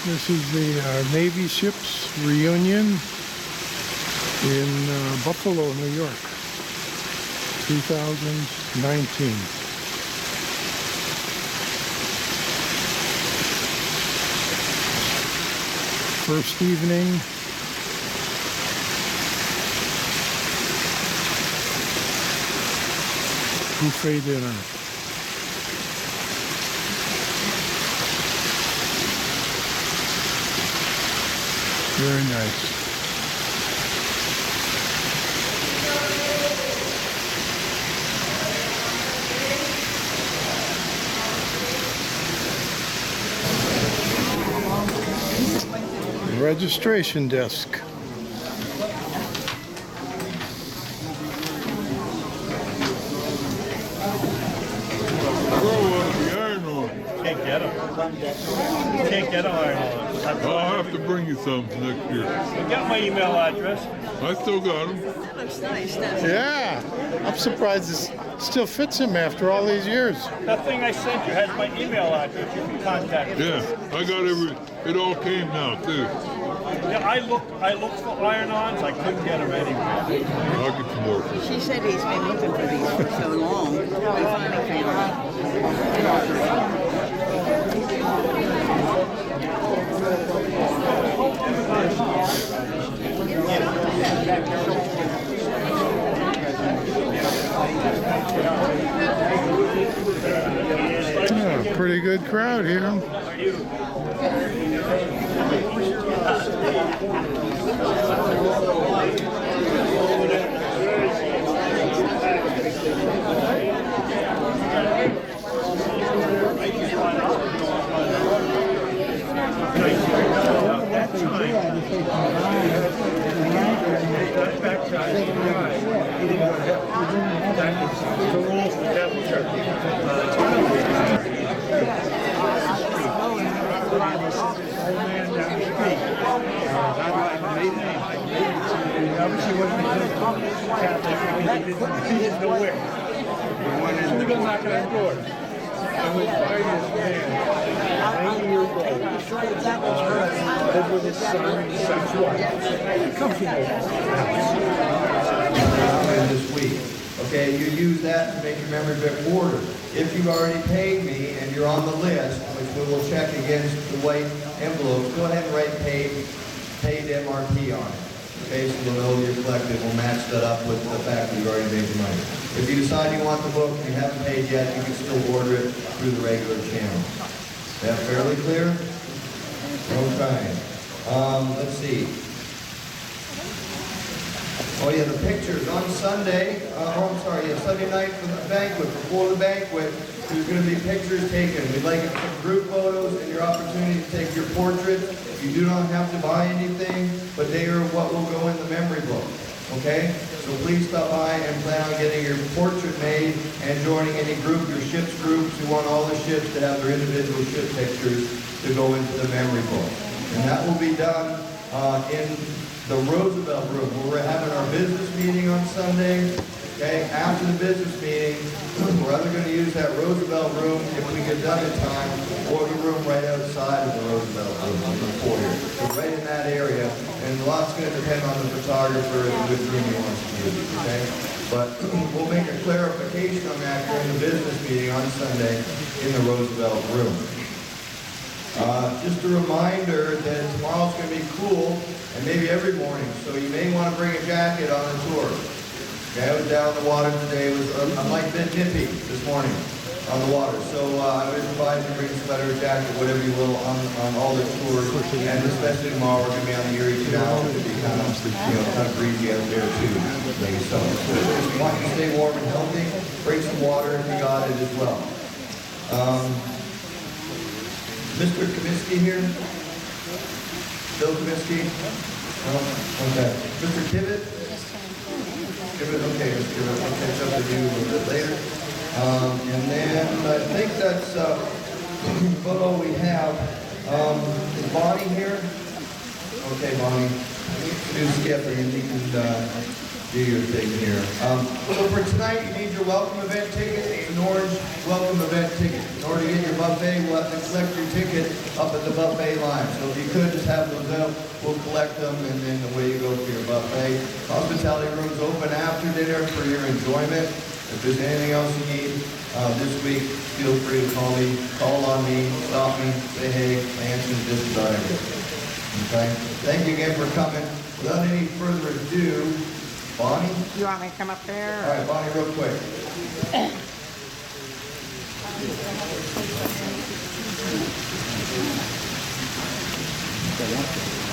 This is the Navy Ships Reunion in Buffalo, New York, 2019. First evening. Buffet dinner. Very nice. Registration desk. Can't get them. You can't get them iron on. I'll have to bring you some next year. You got my email address. I still got them. That looks nice, doesn't it? Yeah, I'm surprised it still fits him after all these years. That thing I sent you has my email address. You can contact me. Yeah, I got it all came now too. Yeah, I looked for iron-ons. I couldn't get them anywhere. I'll get some more. She said he's been looking for these for so long. I finally found Yeah, pretty good crowd here. This week. Okay, you use that to make your memory book order. If you've already paid me and you're on the list, which we will check against the white envelopes, go ahead and write paid MRP on it. Okay, so we'll know you're collected. We'll match that up with the fact that you've already made your money. If you decide you want the book and you haven't paid yet, you can still order it through the regular channel. Is that fairly clear? Okay. Let's see. Oh yeah, the pictures on Sunday, Sunday night for the banquet, before the banquet, there's going to be pictures taken. We'd like some group photos and your opportunity to take your portrait. You do not have to buy anything, but they are what will go in the memory book. Okay? So please stop by and plan on getting your portrait made and joining any group, your ships groups. We want all the ships to have their individual ship pictures to go into the memory book. And that will be done in the Roosevelt room, where we're having our business meeting on Sunday. Okay, after the business meeting, we're either going to use that Roosevelt room if we get done in time, or the room right outside of the Roosevelt room on the foyer. So right in that area, and a lot's going to depend on the photographer and which room he wants to use. Okay, but we'll make a clarification on that during the business meeting on Sunday in the Roosevelt room. Just a reminder that tomorrow's going to be cool, and maybe every morning, so you may want to bring a jacket on the tour. Okay, I was down in the water today. It was a light bit nippy this morning on the water, so I would advise you bring a sweater, jacket, whatever you will, on all the tours, and especially tomorrow we're going to be on the Erie Canal. It'll be kind of breezy out there too. So if you want to stay warm and healthy, bring some water if you got it as well. Mr. Kaminsky here? Bill Kaminsky? No? Okay. Mr. Tibbet? Tibbet, okay, Mr. Tibbet, I'll catch up with you a little bit later. And then I think that's the photo we have. Is Bonnie here? Okay, Bonnie. New Skipper, and you can do your thing here. So for tonight, you need your welcome event ticket. It's an orange welcome event ticket. In order to get your buffet, we'll have to collect your ticket up at the buffet line. So if you could just have those out, we'll collect them, and then away you go for your buffet. Hospitality room's open after dinner for your enjoyment. If there's anything else you need this week, feel free to call on me, stop me, say hey, I answer just about everything. Okay? Thank you again for coming. Without any further ado, Bonnie? You want me to come up there? All right, Bonnie, real quick.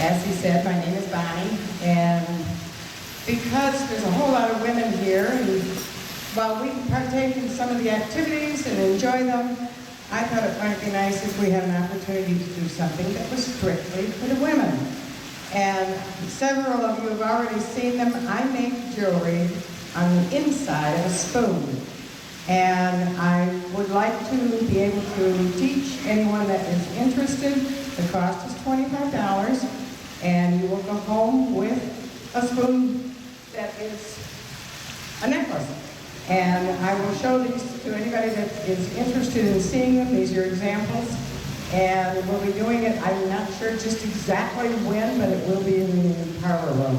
As he said, my name is Bonnie, and because there's a whole lot of women here, and while we partake in some of the activities and enjoy them, I thought it might be nice if we had an opportunity to do something that was strictly for the women. And several of you have already seen them. I make jewelry on the inside of a spoon. And I would like to be able to teach anyone that is interested. The cost is $25, and you will go home with a spoon that is a necklace. And I will show these to anybody that is interested in seeing them. These are examples. And we'll be doing it, I'm not sure just exactly when, but it will be in the parlor room.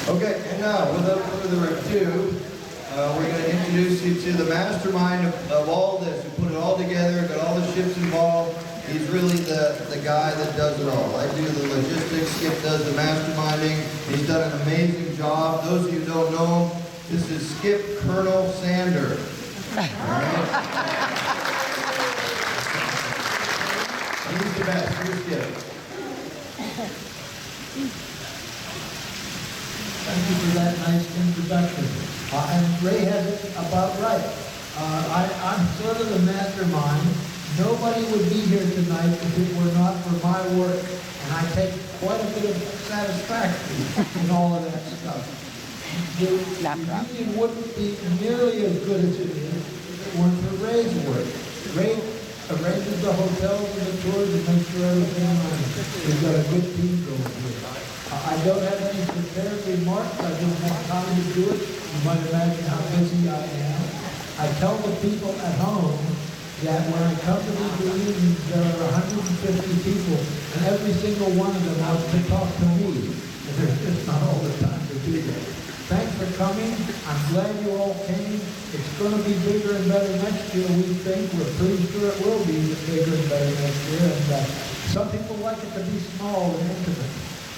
Okay, and now, without further ado, we're going to introduce you to the mastermind of all this. We put it all together, got all the ships involved. He's really the guy that does it all. I do the logistics, Skip does the masterminding. He's done an amazing job. Those of you who don't know him, this is Skip Colonel Sander. All right? He's the best. Here's Skip. Thank you for that nice introduction. And Ray has it about right. I'm sort of the mastermind. Nobody would be here tonight if it were not for my work. And I take quite a bit of satisfaction in all of that stuff. The union wouldn't be nearly as good as it is if it weren't for Ray's work. Ray arranges the hotels and the tours and makes sure everything runs. We've got a good team going here. I don't have any prepared remarks. I don't have time to do it. You might imagine how busy I am. I tell the people at home that when I come to these reunions, there are 150 people, and every single one of them wants to talk to me. And there's just not all the time to do that. Thanks for coming. I'm glad you all came. It's going to be bigger and better next year, we think. We're pretty sure it will be bigger and better next year. And some people like it to be small and intimate.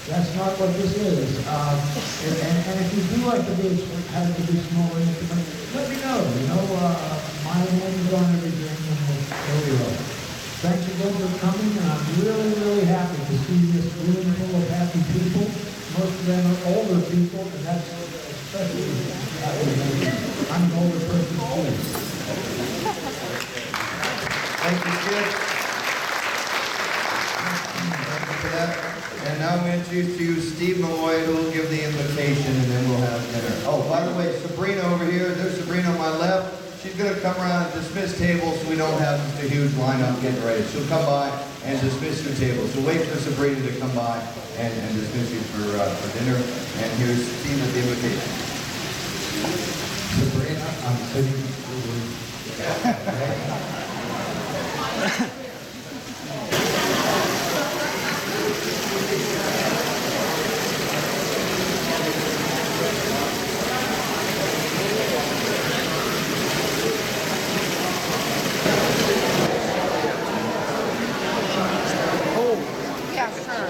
That's not what this is. And if you do like to be, have it to be small and intimate, let me know. You know, my name is on everything, and there we go. Thanks again for coming, and I'm really, really happy to see this room full of happy people. Most of them are older people, and that's especially happy. I'm an older person too. Thank you, Skip. Thank you for that. And now I'm going to introduce to you Steve Malloy, who will give the invitation, and then we'll have dinner. Oh, by the way, Sabrina over here, there's Sabrina on my left. She's going to come around and dismiss tables so we don't have just a huge lineup getting ready. She'll come by and dismiss your table. So wait for Sabrina to come by and dismiss you for dinner. And here's Steve with the invitation. Sabrina, I'm sitting Yeah, sure.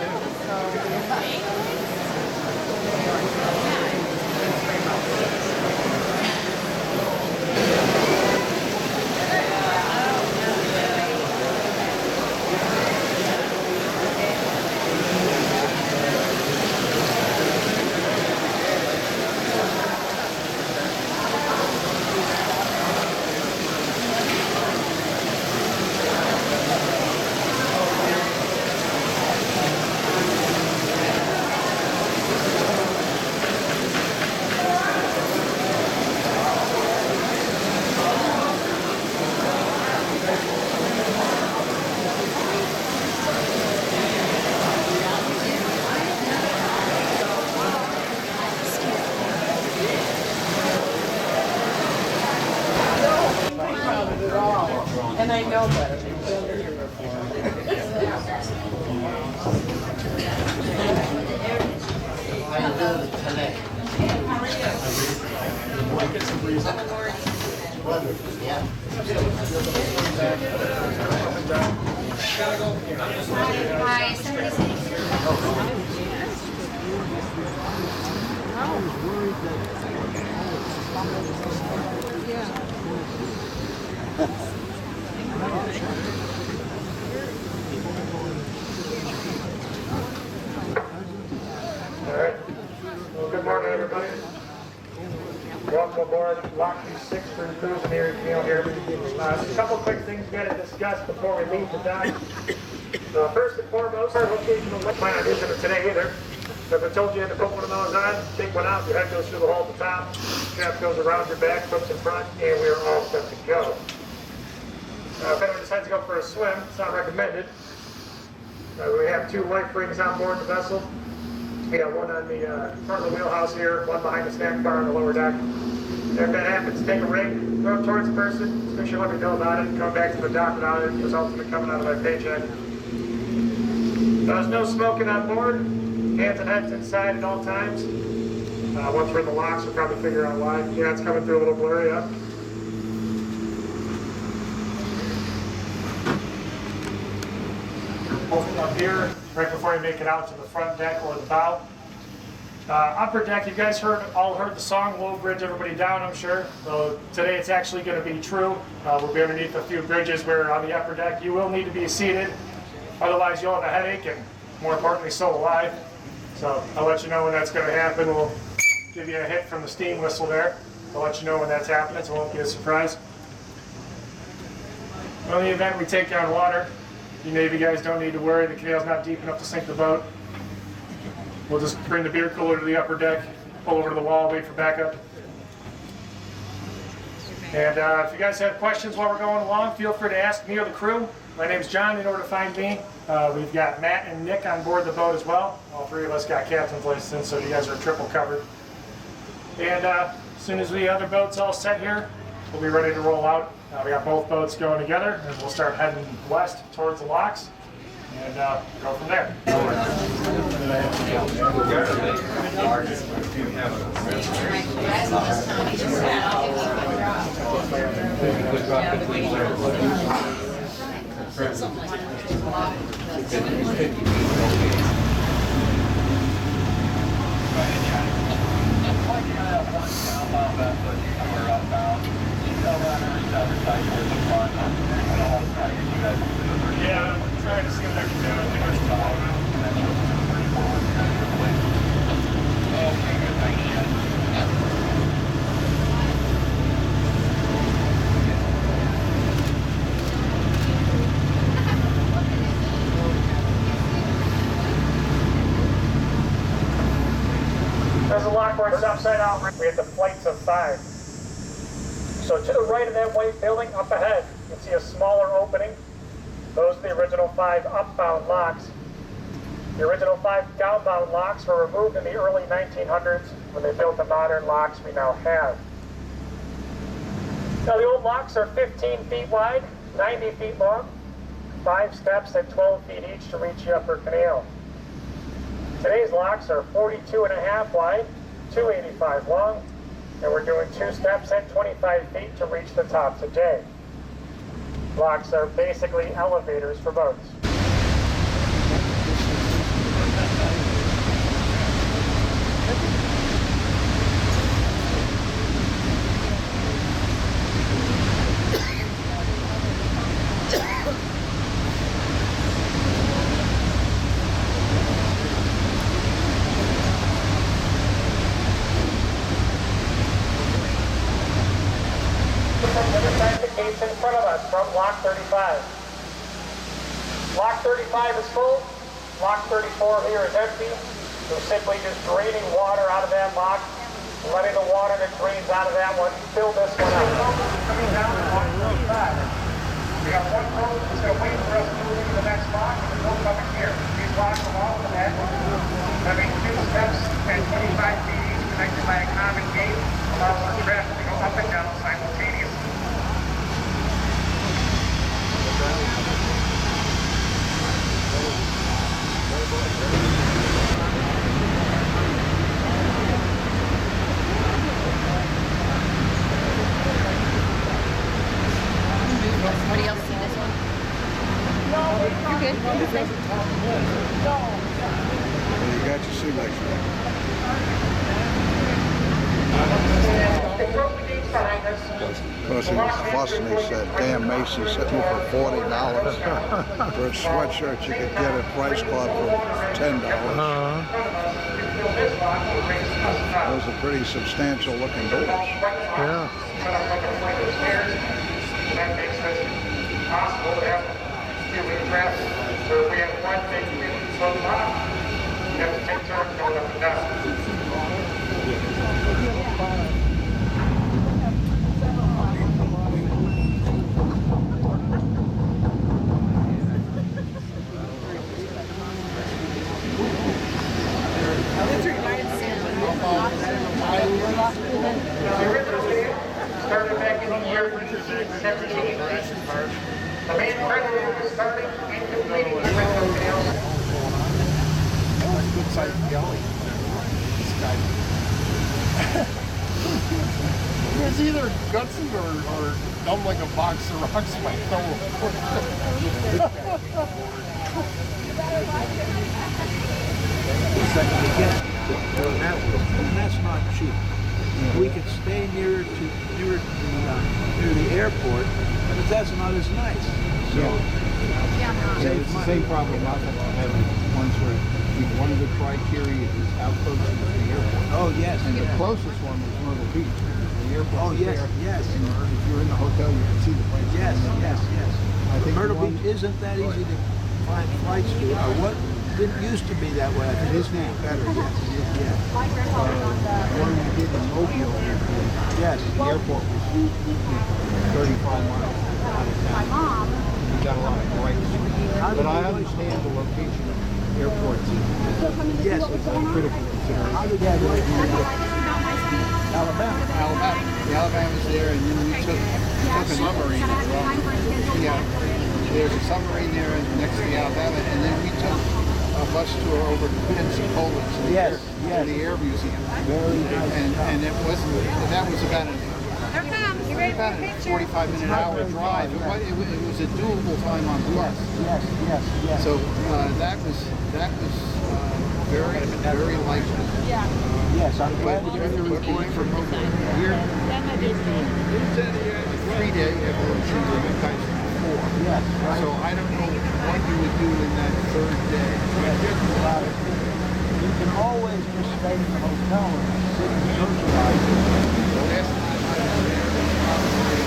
Alright. Well, good morning, everybody. Welcome aboard Lockheed 6 for cruising here at Canal here. Just a couple quick things we got to discuss before we leave the dock. First and foremost, our location will not plan on using it today either. So if I told you had to put one of those on, take one out, your head goes through the hole at the top, strap goes around your back, hooks in front, and we're all set to go. If anyone decides to go for a swim, it's not recommended. We have 2 life rings on board the vessel. We got one on the front of the wheelhouse here, one behind the snack bar on the lower deck. And if that happens, take a ring, throw it towards the person, just make sure let me know about it, come back to the dock without it, results in it coming out of my paycheck. There's no smoking on board, hands and heads inside at all times. Once we're in the locks, you'll probably figure out why. Yeah, it's coming through a little blurry, yeah. Up here, right before you make it out to the front deck or the bow. Upper deck, you guys all heard the song, Low Bridge Everybody Down, I'm sure. So today it's actually going to be true. We'll be underneath a few bridges where on the upper deck you will need to be seated. Otherwise you'll have a headache and more importantly so will I. So I'll let you know when that's going to happen. We'll give you a hit from the steam whistle there. I'll let you know when that's happening so it won't be a surprise. Well, in the event we take you on water, you Navy guys don't need to worry, the canal's not deep enough to sink the boat. We'll just bring the beer cooler to the upper deck, pull over to the wall, wait for backup. And if you guys have questions while we're going along, feel free to ask me or the crew. My name's John. In order to find me, we've got Matt and Nick on board the boat as well. All 3 of us got captain's license, so you guys are triple covered. And as soon as the other boat's all set here, we'll be ready to roll out. We got both boats going together, and we'll start heading west towards the locks, and go from there. Yeah, I'm trying to see what I can do. I think I should follow around. There's a lock where it's upside down. We have the flights of 5. So to the right of that white building, up ahead, you can see a smaller opening. Those are the original 5 upbound locks. The original 5 downbound locks were removed in the early 1900s when they built the modern locks we now have. Now the old locks are 15 feet wide, 90 feet long, 5 steps at 12 feet each to reach the upper canal. Today's locks are 42.5 wide, 285 long, and we're doing 2 steps at 25 feet to reach the top today. Locks are basically elevators for boats. Gates in front of us from Lock 35. Lock 35 is full. Lock 34 here is empty. So simply just draining water out of that lock, letting the water that drains out of that one fill this one up. Coming down to Lock 35. We got one boat that's going to wait for us to move into the next lock, and the boat coming here. These locks are all in that. Having 2 steps at 25 feet each connected by a common gate allows for traffic to go up and down simultaneously. Somebody else see this one? You're good. You're good. You got your signature. because he was fussing. He said, "Damn, Macy's hit me for $40 for a sweatshirt you could get at Price Club for $10." Those are pretty substantial looking doors. Yeah. That makes it possible to have two address where if we have one big wheel so long, we have to take turns going up and down. The original game started back in the year 17. The main predator is starting and completing the original canal. Good sized gully. This guy. He's either gutsy or dumb like a box of rocks might throw him. That's not cheap. We could stay near the airport, but that's not as nice. So It's the same problem I had ones where one of the criteria is how close is the airport. oh yes, And the closest one was Myrtle Beach. The airport oh was yes, there. yes, And if you're in the hotel, you can see the place. yes, yes, yes. I think Myrtle the one- Beach isn't that easy to find flights to. What didn't used to be that way. I think It is now. better. Yes, yes, One we did in Mobile, yes. the airport was 35 miles out of town. We got a lot of rights. But I understand the location of airports Yes. is a critical consideration. How did that work? Alabama. The Alabama's there, and then we took a submarine as well. Yeah, there's a submarine there next to the Alabama, and then we took a bus tour over to Pensacola to Yes, to the Air Museum. Very nice. And it wasn't, that was about Here a 45-minute hour drive. It was a doable time on the bus. Yes, yes, yes. So that was very likely. Yes, I'm glad to hear But you going from over here, 3-day evolution of the kind before. Yes, right. So I don't know what you would do in that third day. You can always just stay in the hotel and sit and socialize. The last time I was there,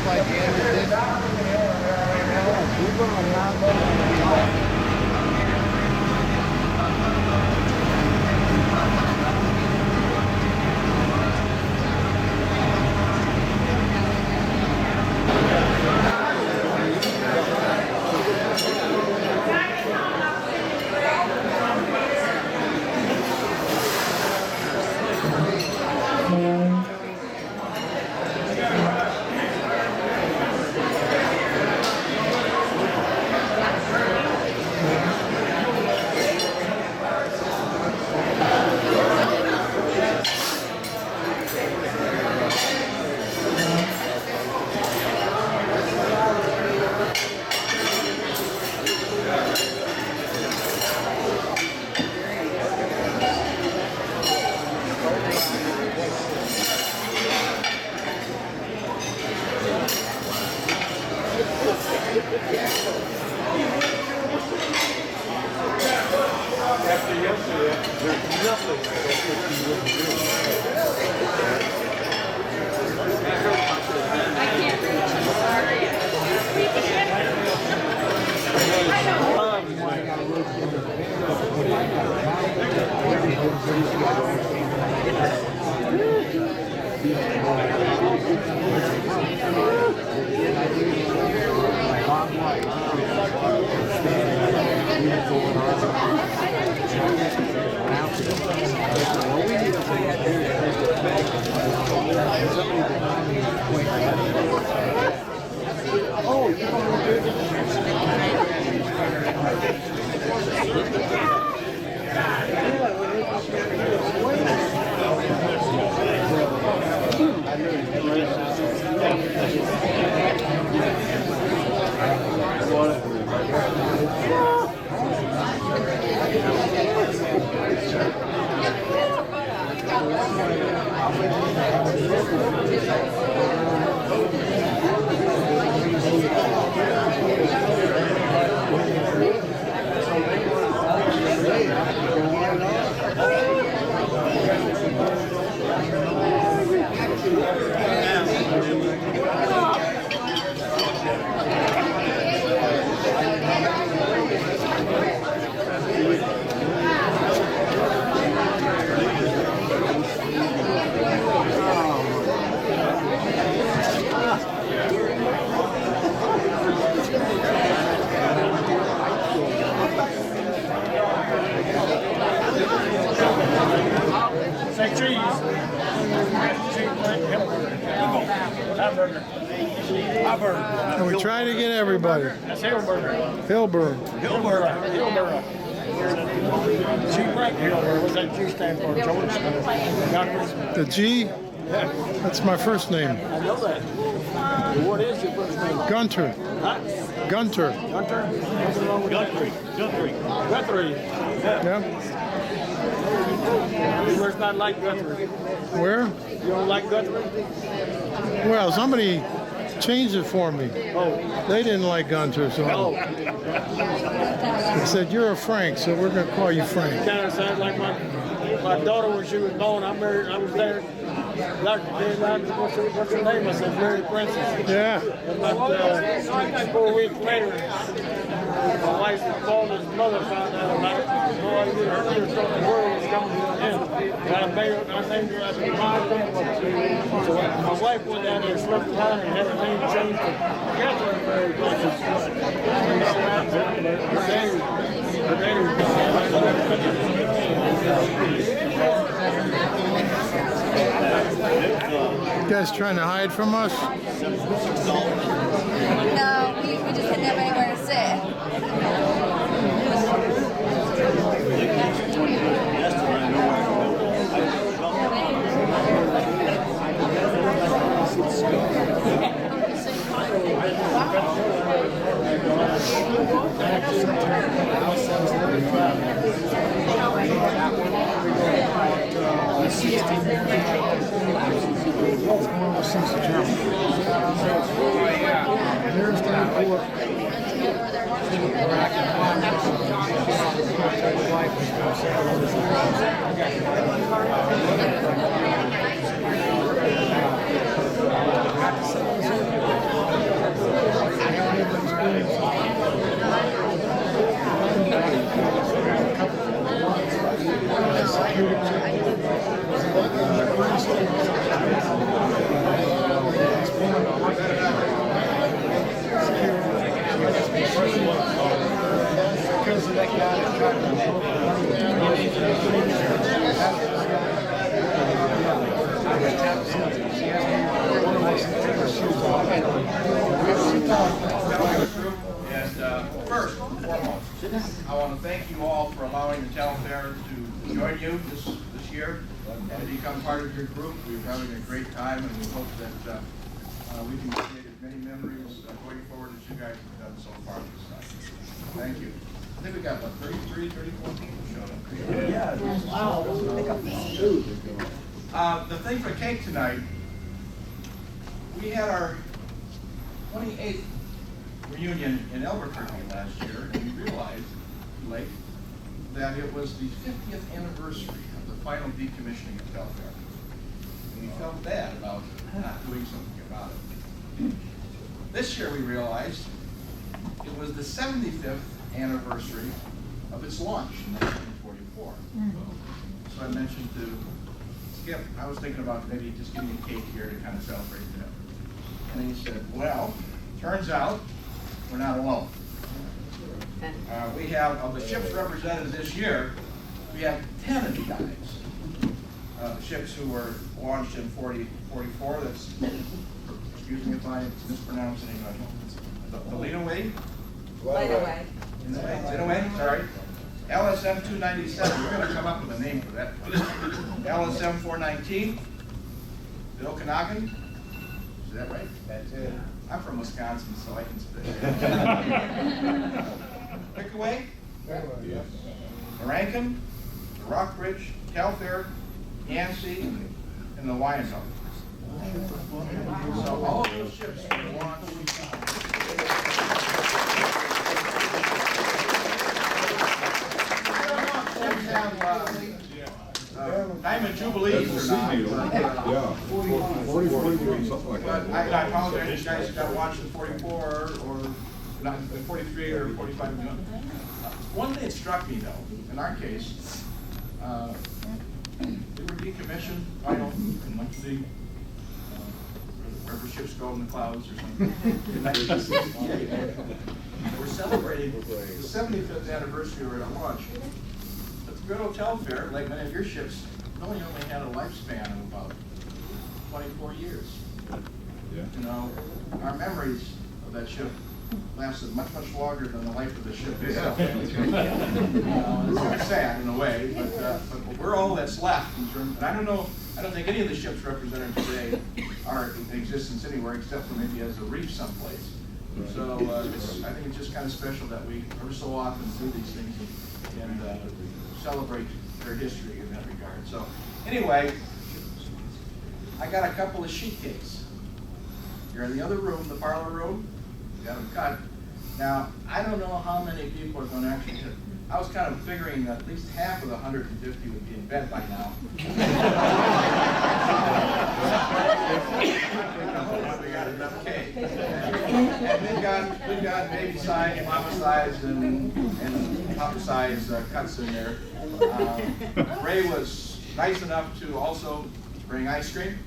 by the end of this. We're going to knock After yesterday, there's nothing I don't think you wouldn't do. Say cheese. Hamburger. Hamburger. And we try to get everybody. That's Hillburger. Hillburn. Hillburger. Hillburger. G right Hillburger. What's that G stand for? George? The G? That's my first name. I know that. What is your first name? Gunter. Huh? Gunter. Gunter? Nothing wrong with Guthrie. Guthrie. Guthrie. Yeah. Where's not like Guthrie? Where? You don't like Guthrie? Well, somebody changed it for me. Oh. They didn't like Gunter, so they said, you're a Frank, so we're going to call you Frank. Kind of sounds like my daughter when she was born. I was there. Doctor came out and what's her name? I said, Mary Princess. Yeah. About 4 weeks later, my wife's father's mother found out about it. Boy, her thought the world was coming to an end. And I named her after my grandmother. So my wife went down there and slept down and had her name changed to Catherine Mary Princess. You guys trying to hide from us? No, we just didn't have anywhere to sit. First and foremost, I want to thank you all for allowing the Telfair to join you this year and to become part of your group. We're having a great time, and we hope that we can create as many memories going forward as you guys have done so far this time. Thank you. I think we got about 33, 34 people showing up. Yeah. Wow. The thing for cake tonight, we had our 28th reunion in Albuquerque last year, and we realized late that it was the 50th anniversary of the final decommissioning of Telfair. And we felt bad about not doing something about it. This year we realized it was the 75th anniversary of its launch in 1944. So I mentioned to Skip, I was thinking about maybe just giving a cake here to kind of celebrate that. And he said, well, turns out we're not alone. We have, of the ships represented this year, we have 10 of you guys. The ships who were launched in 44, that's, excuse me if I mispronounce any of them. The Lead Away? Light away. Lead Away, sorry. LSM 297, we're going to come up with a name for that. LSM 419, the Okanagan. Is that right? That's it. I'm from Wisconsin, so I can spit. Pickaway? Yes. The Rankin, the Rockbridge, Telfair, Yancey, and the Wyandotte. So all of those ships were launched. Diamond Jubilees or not. Yeah. 40, something like that. But I apologize, you guys got to watch the 44 or not, the 43 or 45. One thing that struck me though, in our case, we were decommissioned, final, and went to the wherever ships go in the clouds or something. In 1968, we're celebrating the 75th anniversary of our launch. But the good old Telfair, like many of your ships, only had a lifespan of about 24 years. Yeah. You know, our memories of that ship lasted much, much longer than the life of the ship itself. It's kind of sad in a way, but we're all that's left in terms. And I don't think any of the ships represented today are in existence anywhere except for maybe as a reef someplace. So I think it's just kind of special that we ever so often do these things and celebrate their history in that regard. So anyway, I got a couple of sheet cakes. You're in the other room, the parlor room. You got them cut. Now, I don't know how many people are going to actually hit. I was kind of figuring that at least half of the 150 would be in bed by now. We got enough cake. And we've got baby size, mama size, and papa size cuts in there. Ray was nice enough to also bring ice cream,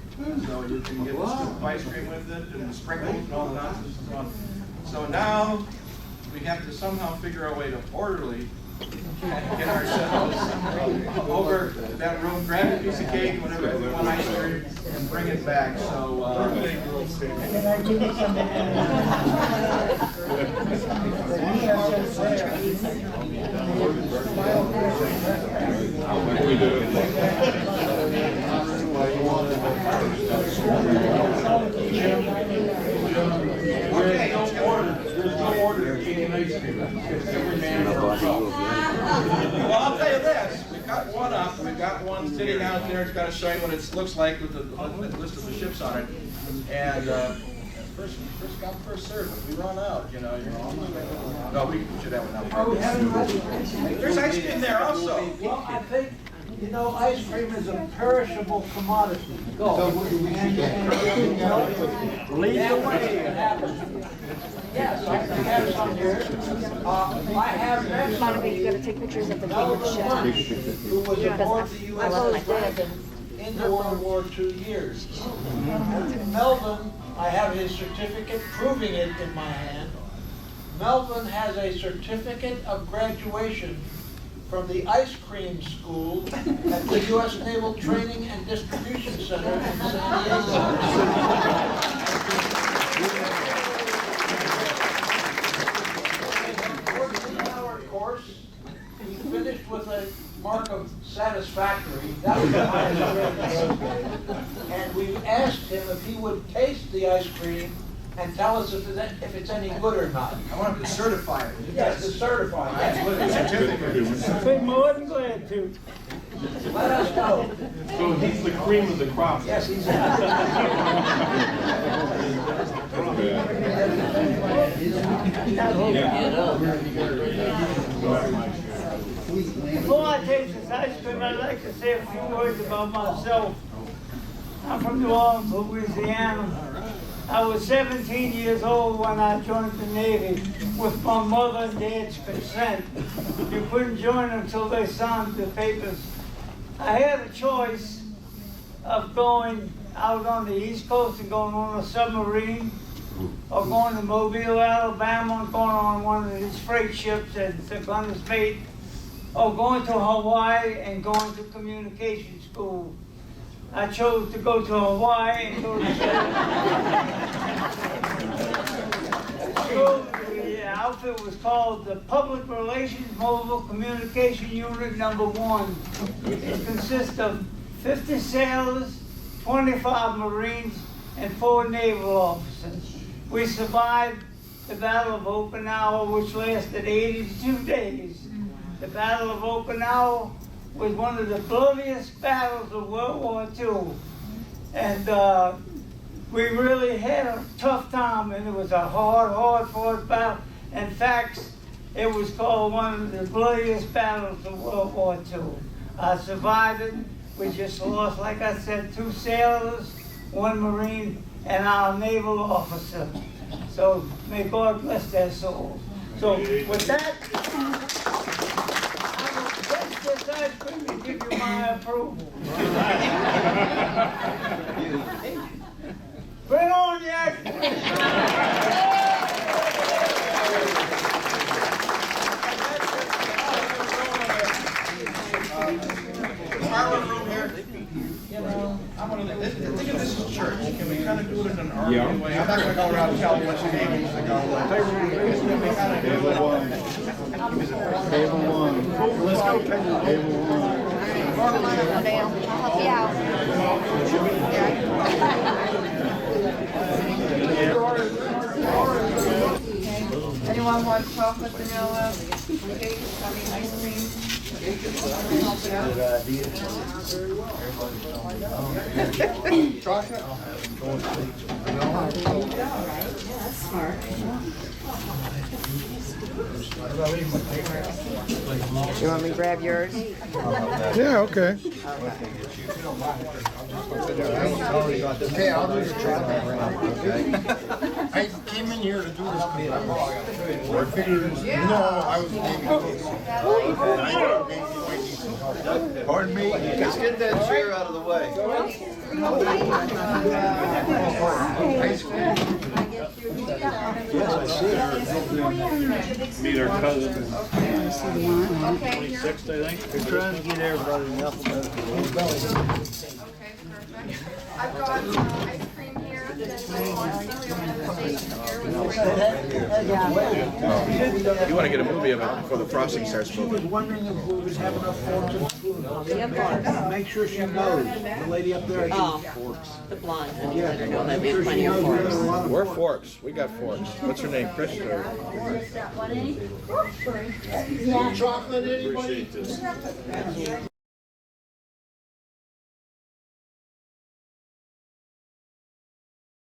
so you can get the scoop of ice cream with it and the sprinkles and all the nonsense and so on. So now we have to somehow figure out a way to orderly get ourselves over to that room, grab a piece of cake, whatever we want ice cream, and bring it back. So okay, there's no order to eating ice cream. Every man for himself. Well, I'll tell you this. We've got one up. We've got one sitting out there. It's got to show you what it looks like with the list of the ships on it. And first come, first served. If we run out, you know. No, we should have enough. Oh, we haven't ready. There's ice cream there also. Well, I think, you know, ice cream is a perishable commodity. Go. Lead the way. It happens. Yes, I have some here. I have next to me You gotta take pictures of the Melvin ship. Lunch, who was aboard the USS Telfair in the World War II years. And Melvin, I have his certificate proving it in my hand. Melvin has a certificate of graduation from the ice cream school at the U.S. Naval Training and Distribution Center in San Diego. Course, he finished with a mark of satisfactory. That was the highest grade. And we asked him if he would taste the ice cream and tell us if it's any good or not. I want him to certify it. Yes, to certify it. Absolutely, certificate. I'd be more than glad to. Let us know. So he's the cream of the crop. Yes, he's Before I taste this ice cream, I'd like to say a few words about myself. I'm from New Orleans, Louisiana. I was 17 years old when I joined the Navy with my mother and dad's consent. You couldn't join until they signed the papers. I had a choice of going out on the East Coast and going on a submarine or going to Mobile, Alabama, and going on one of these freight ships that's on his fate, or going to Hawaii and going to communication school. I chose to go to Hawaii and go to school. The outfit was called the Public Relations Mobile Communication Unit Number 1. It consists of 50 sailors, 25 Marines, and 4 naval officers. We survived the Battle of Okinawa, which lasted 82 days. The Battle of Okinawa was one of the bloodiest battles of World War II. And we really had a tough time, and it was a hard fought battle. In fact, it was called one of the bloodiest battles of World War II. I survived it. We just lost, like I said, 2 sailors, 1 Marine, and our naval officer. So may God bless their souls. So with that, I will test this ice cream and give you my approval. Bring on the ice cream. Parlor room here. Think of this as church. Can we kind of do it in an orderly way? I'm not going to go around and tell them what your name needs to go. Table 1. Let's go. Table 1. Come on down. I'll help you out. Anyone want chocolate, vanilla, cake, ice cream? Chocolate? You want me to grab yours? Yeah, okay. Okay, I'll do the chocolate. I came in here to do this. I figured, no, I was Pardon me? Let's get that chair out of the way. Yes, I see her. Meet our cousin. Okay. 26th, I think. We're trying to get everybody in alphabetical order. Okay, perfect. I've got ice cream here. You want to get a movie of it before the frosting starts She was wondering if we would have enough forks and spoons. Make sure she knows. The lady up there, I think. Oh, the blonde. Yeah, There'll make be sure she plenty of knows forks. there's a lot of We're forks. We got forks. What's her name? Chris? Chocolate, anybody?